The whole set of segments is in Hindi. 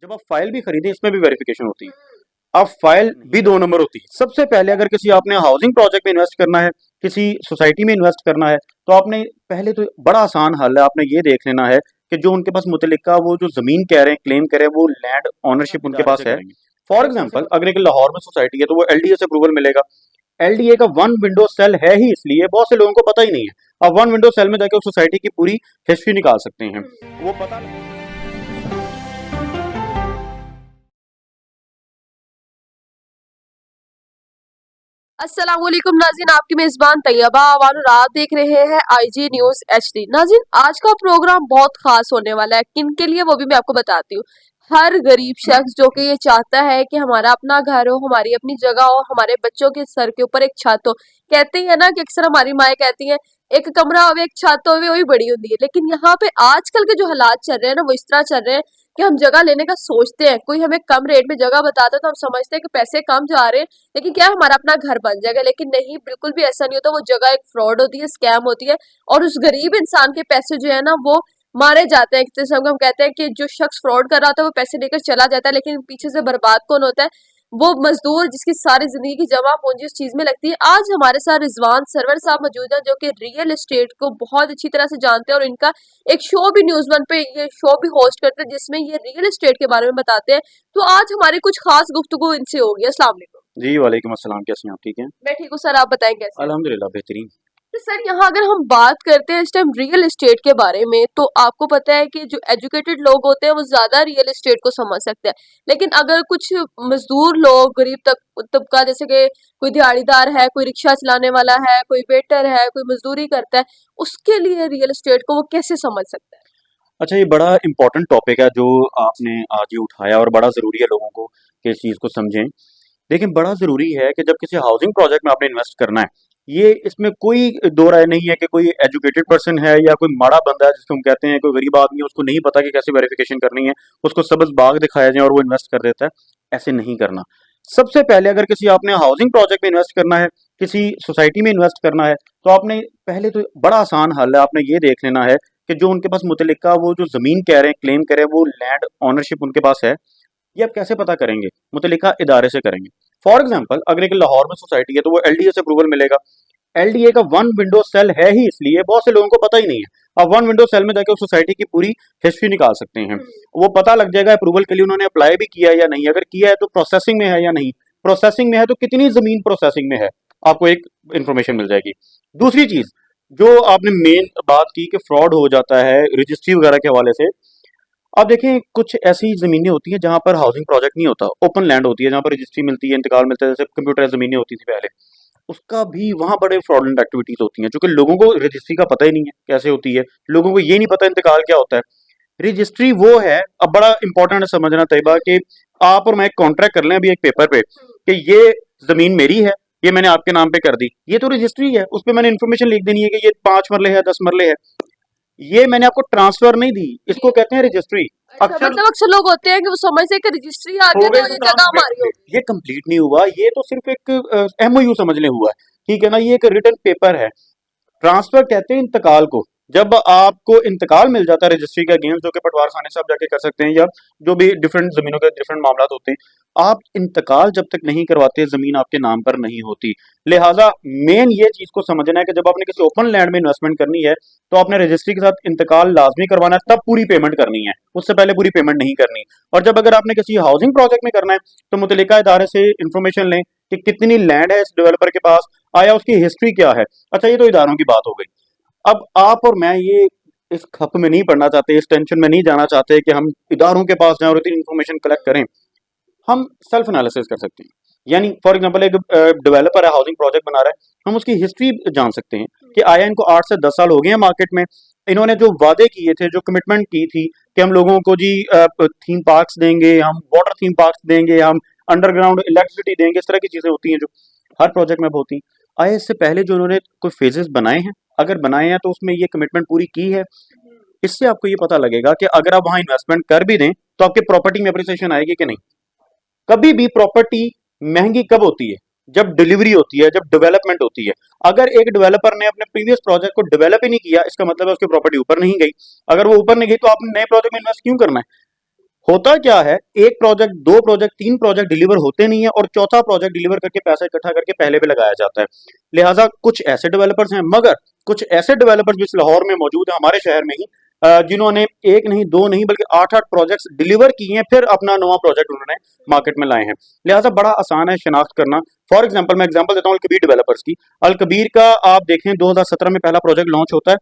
जब आप फाइल भी खरीदें इसमें भी वेरिफिकेशन होती है। अब फाइल भी दो नंबर होती है। सबसे पहले अगर किसी आपने हाउसिंग प्रोजेक्ट में इन्वेस्ट करना है, किसी सोसाइटी में इन्वेस्ट करना है, तो आपने पहले तो बड़ा आसान हल है, आपने ये देख लेना है कि जो उनके पास मुतल्लिका वो जो जमीन कह रहे हैं, क्लेम कर रहे हैं, वो लैंड ऑनरशिप उनके पास है। फॉर एग्जाम्पल अगर एक लाहौर में सोसाइटी है तो वो एलडीए से अप्रूवल मिलेगा। एलडीए का वन विंडो सेल है ही इसलिए बहुत से लोगों को पता ही नहीं है। आप वन विंडो सेल में जाके उस सोसाइटी की पूरी हिस्ट्री निकाल सकते हैं, वो पता अस्सलाम वालेकुम नाज़रीन, आपकी मेज़बान तैयबा अवानुर आप देख रहे हैं आईजी न्यूज़ एचडी। नाज़रीन, आज का प्रोग्राम बहुत खास होने वाला है। किन के लिए वो भी मैं आपको बताती हूँ। हर गरीब शख्स जो कि ये चाहता है कि हमारा अपना घर हो, हमारी अपनी जगह हो, हमारे बच्चों के सर के ऊपर एक छत हो। कहते हैं ना कि अक्सर हमारी माएँ कहती हैं एक कमरा हो एक छत हो वही बड़ी होती है। लेकिन यहाँ पे आजकल के जो हालात चल रहे हैं ना वो इस तरह चल रहे हैं कि हम जगह लेने का सोचते हैं, कोई हमें कम रेट में जगह बताता है तो हम समझते हैं कि पैसे कम जा रहे हैं, लेकिन क्या हमारा अपना घर बन जाएगा। लेकिन नहीं, बिल्कुल भी ऐसा नहीं होता। वो जगह एक फ्रॉड होती है, स्कैम होती है, और उस गरीब इंसान के पैसे जो है ना वो मारे जाते हैं। जैसे हम कहते हैं कि जो शख्स फ्रॉड कर रहा होता है वो पैसे लेकर चला जाता है, लेकिन पीछे से बर्बाद कौन होता है? वो मजदूर जिसकी सारी जिंदगी की जमा पूंजी उस चीज में लगती है। आज हमारे साथ रिजवान सरवर साहब मौजूद हैं जो कि रियल एस्टेट को बहुत अच्छी तरह से जानते हैं, और इनका एक शो भी न्यूज वन पे ये शो भी होस्ट करते हैं जिसमें ये रियल एस्टेट के बारे में बताते हैं। तो आज हमारी कुछ खास गुफ्तगू इनसे होगी। अस्सलाम वालेकुम। जी वालेकुम अस्सलाम, कैसे हैं आप? ठीक हैं? मैं ठीक हूँ सर, आप बताएं कैसे हैं? अल्हम्दुलिल्लाह बेहतरीन। तो सर यहाँ अगर हम बात करते हैं इस टाइम रियल एस्टेट के बारे में, तो आपको पता है कि जो एजुकेटेड लोग होते हैं वो ज्यादा रियल एस्टेट को समझ सकते हैं, लेकिन अगर कुछ मजदूर लोग, गरीब तबका, जैसे कि कोई दिहाड़ीदार है, कोई रिक्शा चलाने वाला है, कोई वेटर है, कोई मजदूरी करता है, उसके लिए रियल एस्टेट को वो कैसे समझ सकता है? अच्छा, ये बड़ा इंपॉर्टेंट टॉपिक है जो आपने आज ये उठाया और बड़ा ज़रूरी है लोगों को कि इस चीज़ को समझें। लेकिन बड़ा ज़रूरी है कि जब किसी हाउसिंग प्रोजेक्ट में आपने इन्वेस्ट करना है, ये इसमें कोई दो राय नहीं है कि कोई एजुकेटेड पर्सन है या कोई माड़ा बंदा है जिसको हम कहते हैं, कोई गरीब आदमी है उसको नहीं पता कि कैसे वेरिफिकेशन करनी है, उसको सब्ज़ बाग दिखाया जाए और वो इन्वेस्ट कर देता है। ऐसे नहीं करना। सबसे पहले अगर किसी आपने हाउसिंग प्रोजेक्ट में इन्वेस्ट करना है, किसी सोसाइटी में इन्वेस्ट करना है, तो आपने पहले तो बड़ा आसान हल है, आपने ये देख लेना है कि जो उनके पास मुतल्लिका वो जो ज़मीन कह रहे हैं, क्लेम कर रहे हैं, वो लैंड ऑनरशिप उनके पास है। ये आप कैसे पता करेंगे? मुतल्लिका इदारे से करेंगे। फॉर एग्जाम्पल अगर एक लाहौर में सोसाइटी है तो वो एलडीए से अप्रूवल मिलेगा। एलडीए का वन विंडो सेल है ही इसलिए बहुत से लोगों को पता ही नहीं है। आप वन विंडो सेल में जाके उस सोसाइटी की पूरी हिस्ट्री निकाल सकते हैं, वो पता लग जाएगा अप्रूवल के लिए उन्होंने अप्लाई भी किया है या नहीं, अगर किया है तो प्रोसेसिंग में है या नहीं, प्रोसेसिंग में है तो कितनी जमीन प्रोसेसिंग में है, आपको एक इंफॉर्मेशन मिल जाएगी। दूसरी चीज जो आपने मेन बात की कि फ्रॉड हो जाता है रजिस्ट्री वगैरह के हवाले से, अब देखें कुछ ऐसी ज़मीनें होती हैं जहाँ पर हाउसिंग प्रोजेक्ट नहीं होता, ओपन लैंड होती है जहाँ पर रजिस्ट्री मिलती है, इंतकाल मिलता है, जैसे कंप्यूटराइज ज़मीनें होती थी पहले, उसका भी वहाँ बड़े फ्रॉडलेंट एक्टिविटीज़ होती हैं क्योंकि लोगों को रजिस्ट्री का पता ही नहीं है कैसे होती है, लोगों को ये नहीं पता इंतकाल क्या होता है। रजिस्ट्री वो है, अब बड़ा इंपॉर्टेंट है समझना तैयबा कि आप और मैं एक कॉन्ट्रैक्ट कर लें अभी एक पेपर पे कि ये ज़मीन मेरी है, ये मैंने आपके नाम पे कर दी, ये तो रजिस्ट्री है, उस पर मैंने इन्फॉर्मेशन लिख देनी है कि ये 5 मरले है 10 मरले है, ये मैंने आपको ट्रांसफर नहीं दी, इसको कहते हैं रजिस्ट्री। अच्छा, अक्सर मतलब अक्सर लोग होते हैं कि वो समझते हैं कि रजिस्ट्री आ हो गया गई तो तो ये जगह ट्रांसफर हमारी हो हो गई, ये कंप्लीट नहीं हुआ, ये तो सिर्फ एक एमओयू समझ ले हुआ है, ठीक है ना, ये एक रिटन पेपर है। ट्रांसफर कहते हैं इंतकाल को। जब आपको इंतकाल मिल जाता है रजिस्ट्री का अगेंस्ट, जो कि पटवार खाने से आप जाके कर सकते हैं या जो भी डिफरेंट जमीनों के डिफरेंट मामला होते हैं, आप इंतकाल जब तक नहीं करवाते जमीन आपके नाम पर नहीं होती। लिहाजा मेन ये चीज को समझना है कि जब आपने किसी ओपन लैंड में इन्वेस्टमेंट करनी है तो आपने रजिस्ट्री के साथ इंतकाल लाजमी करवाना है, तब पूरी पेमेंट करनी है, उससे पहले पूरी पेमेंट नहीं करनी। और जब अगर आपने किसी हाउसिंग प्रोजेक्ट में करना है तो मुतल्लिका इदारे से इंफॉर्मेशन लें कि कितनी लैंड है इस डेवलपर के पास, आया उसकी हिस्ट्री क्या है। अच्छा, ये तो इदारों की बात हो गई। अब आप और मैं ये इस खप में नहीं पड़ना चाहते, इस टेंशन में नहीं जाना चाहते कि हम इदारों के पास जाएं और इतनी इन्फॉर्मेशन कलेक्ट करें। हम सेल्फ एनालिसिस कर सकते हैं। यानी फॉर एग्जांपल एक डेवलपर है, हाउसिंग प्रोजेक्ट बना रहा है, हम उसकी हिस्ट्री जान सकते हैं कि आया इनको 8 से 10 साल हो गए हैं मार्केट में, इन्होंने जो वादे किए थे, जो कमिटमेंट की थी कि हम लोगों को जी थीम पार्क्स देंगे, हम वाटर थीम पार्क्स देंगे, हम अंडरग्राउंड इलेक्ट्रिसिटी देंगे, इस तरह की चीजें होती हैं जो हर प्रोजेक्ट में होती हैं। आया इससे पहले जो उन्होंने कोई फेजेस बनाए हैं, अगर बनाए हैं तो उसमें ये कमिटमेंट पूरी की है। इससे आपको ये पता लगेगा कि अगर आप वहां इन्वेस्टमेंट कर भी दें तो आपके प्रॉपर्टी में अप्रिसिएशन आएगी कि नहीं। कभी भी प्रॉपर्टी महंगी कब होती है? जब डिलीवरी होती है, जब डेवलपमेंट होती है। अगर एक डेवलपर ने अपने प्रीवियस प्रोजेक्ट को डेवलप ही नहीं किया, इसका मतलब है उसकी प्रॉपर्टी ऊपर नहीं गई। अगर वो ऊपर नहीं गई तो आपने नए प्रोजेक्ट में इन्वेस्ट क्यों करना है? होता क्या है, एक प्रोजेक्ट, दो प्रोजेक्ट, तीन प्रोजेक्ट डिलीवर होते नहीं है और चौथा प्रोजेक्ट डिलीवर करके पैसा इकट्ठा करके पहले पे लगाया जाता है। लिहाजा कुछ ऐसे डेवलपर्स हैं, मगर कुछ ऐसे डेवलपर्स भी इस लाहौर में मौजूद है, हमारे शहर में ही, जिन्होंने एक नहीं, दो नहीं, बल्कि 8-8 प्रोजेक्ट्स डिलीवर किए हैं, फिर अपना नवा प्रोजेक्ट उन्होंने मार्केट में लाए हैं। लिहाजा बड़ा आसान है शनाख्त करना। फॉर एग्जाम्पल, मैं एग्जाम्पल देता हूँ अलकबीर डेवलपर्स की। अलकबीर का आप देखें 2017 में पहला प्रोजेक्ट लॉन्च होता है।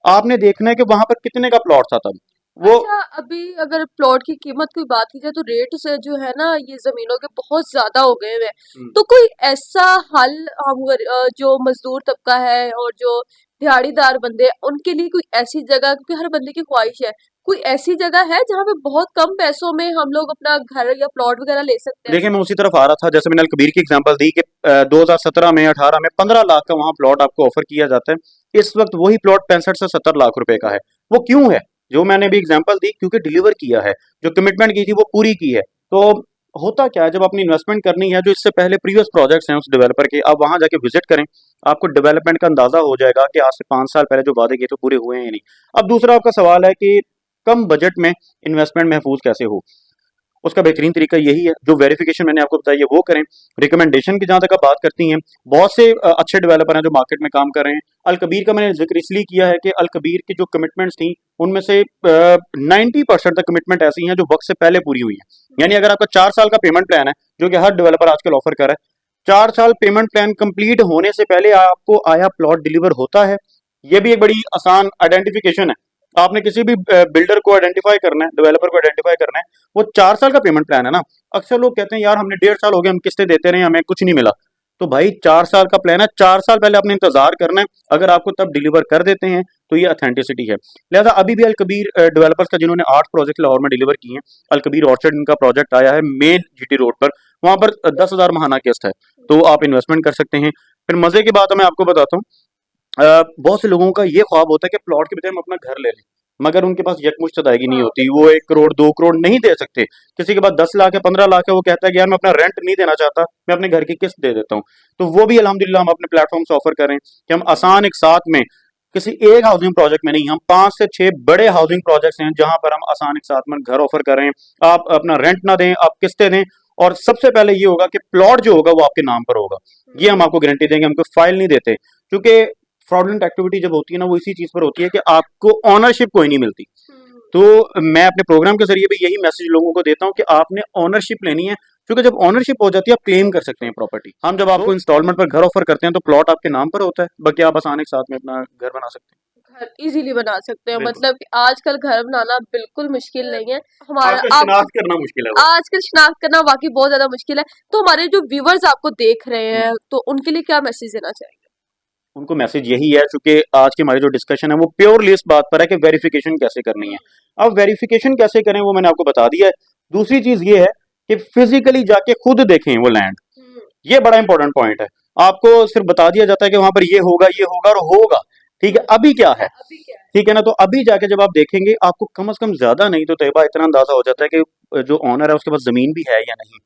आपने देखना है कि वहां पर कितने का प्लॉट था तब। वो अच्छा, अभी अगर प्लॉट की कीमत की बात की जाए तो रेट से जो है ना ये जमीनों के बहुत ज्यादा हो गए हैं। हम्म, तो कोई ऐसा हल हम जो मजदूर तबका है और जो दिहाड़ीदार बंदे हैं, उनके लिए कोई ऐसी जगह, क्योंकि हर बंदे की ख्वाहिश है, कोई ऐसी जगह है जहाँ पे बहुत कम पैसों में हम लोग अपना घर या प्लॉट वगैरह ले सकते हैं? देखिए, मैं उसी तरफ आ रहा था। जैसे मैंने अलकबीर की एग्जांपल दी कि 2017 में, 18 में 15 लाख का वहां प्लॉट आपको ऑफर किया जाता है। इस वक्त वही प्लॉट 65 से 70 लाख रुपए का है। वो क्यों है? जो मैंने भी एग्जांपल दी, क्योंकि डिलीवर किया है, जो कमिटमेंट की थी वो पूरी की है। तो होता क्या है, जब अपनी इन्वेस्टमेंट करनी है, जो इससे पहले प्रीवियस प्रोजेक्ट्स हैं उस डेवलपर के, आप वहां जाके विजिट करें, आपको डेवलपमेंट का अंदाजा हो जाएगा कि आज से 5 साल पहले जो वादे किए तो पूरे हुए हैं या नहीं। अब दूसरा आपका सवाल है कि कम बजट में इन्वेस्टमेंट महफूज कैसे हो। उसका बेहतरीन तरीका यही है, जो वेरिफिकेशन मैंने आपको बताई है वो करें। रिकमेंडेशन की जहां तक आप बात करती हैं, बहुत से अच्छे डेवलपर हैं जो मार्केट में काम कर रहे हैं। अलकबीर का मैंने जिक्र इसलिए किया है कि अलकबीर की जो कमिटमेंट्स थी उनमें से 90% तक कमिटमेंट ऐसी हैं जो वक्त से पहले पूरी हुई हैं। यानी अगर आपका 4 साल का पेमेंट प्लान है, जो कि हर डेवलपर आजकल ऑफर कर रहा है, 4 साल पेमेंट प्लान कंप्लीट होने से पहले आपको आया प्लॉट डिलीवर होता है। ये भी एक बड़ी आसान आइडेंटिफिकेशन है। आपने किसी भी बिल्डर को आइडेंटिफाई करना है, डेवलपर को आइडेंटिफाई करना है, वो 4 साल का पेमेंट प्लान है ना। अक्सर लोग कहते हैं यार हमने 1.5 साल हो गए, हम किस्तें देते रहे, हमें कुछ नहीं मिला। तो भाई 4 साल का प्लान है, 4 साल पहले आपने इंतजार करना है। अगर आपको तब डिलीवर कर देते हैं तो ये ऑथेंटिसिटी है। लिहाजा अभी भी अलकबीर डेवलपर्स का, जिन्होंने 8 प्रोजेक्ट लाहौर में डिलीवर किए हैं, अलकबीर ऑर्चर्ड इनका प्रोजेक्ट आया है मेन जीटी रोड पर, वहां पर 10,000 महाना किस्त है, तो आप इन्वेस्टमेंट कर सकते हैं। फिर मजे की बात मैं आपको बताता हूँ, बहुत से लोगों का ये ख्वाब होता है कि प्लॉट के बजाय हम अपना घर ले लें, मगर उनके पास यकमुश्त अदायगी नहीं हाँ। होती। वो 1 करोड़ 2 करोड़ नहीं दे सकते। किसी के पास 10 लाख है, 15 लाख है, वो कहता है कि यार मैं अपना रेंट नहीं देना चाहता, मैं अपने घर की किस्त दे देता हूँ। तो वो भी अल्हम्दुलिल्लाह हम अपने प्लेटफॉर्म से ऑफर करें कि हम आसान एक साथ में, किसी एक हाउसिंग प्रोजेक्ट में नहीं, हम 5 से 6 बड़े हाउसिंग प्रोजेक्ट्स हैं जहां पर हम आसान एक साथ में घर ऑफर करें। आप अपना रेंट ना दें, आप किस्तें दें, और सबसे पहले ये होगा कि प्लॉट जो होगा वो आपके नाम पर होगा। ये हम आपको गारंटी देंगे, हम कोई फाइल नहीं देते, क्योंकि फ्रॉडलेंट एक्टिविटी जब होती है ना, वो इसी चीज पर होती है कि आपको ऑनरशिप कोई नहीं मिलती। तो मैं अपने प्रोग्राम के जरिए भी यही मैसेज लोगों को देता हूँ कि आपने ऑनरशिप लेनी है, क्योंकि जब ऑनरशिप हो जाती है आप क्लेम कर सकते हैं प्रॉपर्टी। हम जब आपको इंस्टॉलमेंट पर घर ऑफर करते हैं तो प्लॉट आपके नाम पर होता है, बाकी आप आसान एक साथ में अपना घर बना सकते हैं। घर इजीली बना सकते हैं, बिल्कुल, मतलब कि आजकल घर बनाना बिल्कुल मुश्किल नहीं है। हमारा आजकल आप शिनाख्त करना मुश्किल है वो। आजकल शिनाख्त करना वाकई बहुत ज्यादा मुश्किल है। तो हमारे जो व्यूवर्स आपको देख रहे हैं, तो उनके लिए क्या मैसेज देना चाहिए? उनको मैसेज यही है, चूंकि आज की हमारी जो डिस्कशन है वो प्योरली इस बात पर है कि वेरिफिकेशन कैसे करनी है। अब वेरिफिकेशन कैसे करें वो मैंने आपको बता दिया है। दूसरी चीज ये है कि फिजिकली जाके खुद देखें वो लैंड। ये बड़ा इंपॉर्टेंट पॉइंट है। आपको सिर्फ बता दिया जाता है कि वहां पर ये होगा और होगा। ठीक है, अभी क्या है? अभी क्या है? ठीक है ना। तो अभी जाके जब आप देखेंगे, आपको कम से कम ज्यादा नहीं तो तैयबा इतना अंदाजा हो जाता है कि जो ऑनर है उसके पास जमीन भी है या नहीं।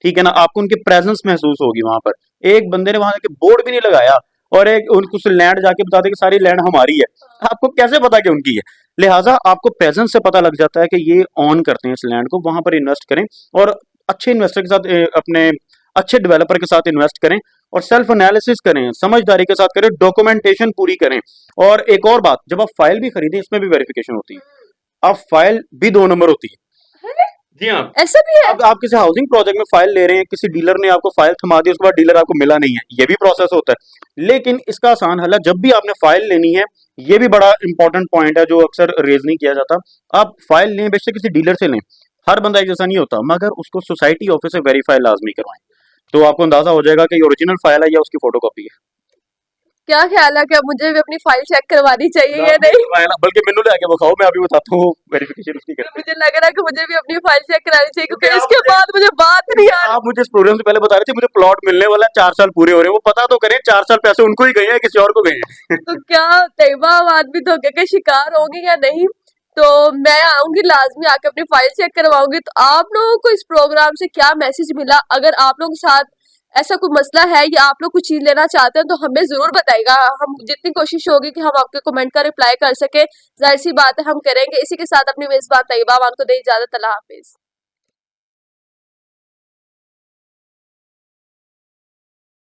ठीक है ना, आपको उनकी प्रेजेंस महसूस होगी वहां पर। एक बंदे ने वहां जाके बोर्ड भी नहीं लगाया और एक उनको लैंड जाके बता दे कि सारी लैंड हमारी है, आपको कैसे पता कि उनकी है? लिहाजा आपको प्रेजेंस से पता लग जाता है कि ये ऑन करते हैं इस लैंड को। वहां पर इन्वेस्ट करें और अच्छे इन्वेस्टर के साथ, अपने अच्छे डेवलपर के साथ इन्वेस्ट करें और सेल्फ एनालिसिस करें, समझदारी के साथ करें, डॉक्यूमेंटेशन पूरी करें। और एक और बात, जब आप फाइल भी खरीदें इसमें भी वेरिफिकेशन होती है। अब फाइल भी 2 नंबर होती है। जी हाँ। ऐसा भी है? अब आप किसी हाउसिंग प्रोजेक्ट में फाइल ले रहे हैं, किसी डीलर ने आपको फाइल थमा दी, उसके बाद डीलर आपको मिला नहीं है, ये भी प्रोसेस होता है। लेकिन इसका आसान हल है, जब भी आपने फाइल लेनी है, ये भी बड़ा इंपॉर्टेंट पॉइंट है जो अक्सर रेज नहीं किया जाता। आप फाइल लें, बेशक किसी डीलर से लें, हर बंदा एक जैसा नहीं होता, मगर उसको सोसाइटी ऑफिस से वेरीफाई लाजमी करवाएं, तो आपको अंदाजा हो जाएगा कि ये ओरिजिनल फाइल है या उसकी फोटोकॉपी है। क्या ख्याल है, क्या मुझे भी अपनी फाइल चेक करवानी चाहिए या नहीं? बल्कि मेनू लेके दिखाओ, मैं अभी बताता हूँ वेरिफिकेशन उसकी करते हैं। मुझे लग रहा है कि मुझे भी अपनी फाइल चेक करानी चाहिए, क्योंकि क्योंकि आप इसके मुझे बाद मुझे बात नहीं क्योंकि आ रही। आप मुझे इस प्रोग्राम से पहले बता रहे थे मुझे प्लॉट मिलने वाला है, 4 साल पूरे हो रहे हैं, वो पता तो करें 4 साल पैसे उनको ही गए हैं किसी और को गए हैं। तो क्या तैयबा आदमी धोखे के शिकार होंगे या नहीं? तो मैं आऊंगी लाजमी, आके अपनी फाइल चेक करवाऊंगी। तो आप लोगों को इस प्रोग्राम से क्या मैसेज मिला? अगर आप लोगों के साथ ऐसा कोई मसला है या आप लोग कुछ चीज लेना चाहते हैं तो हमें जरूर बताइएगा। हम जितनी कोशिश होगी कि हम आपके कमेंट का रिप्लाई कर सके, जाहिर सी बात है हम करेंगे। इसी के साथ अपनी मेजबान तैयबा को दे इजाजत। अल्लाह हाफिज।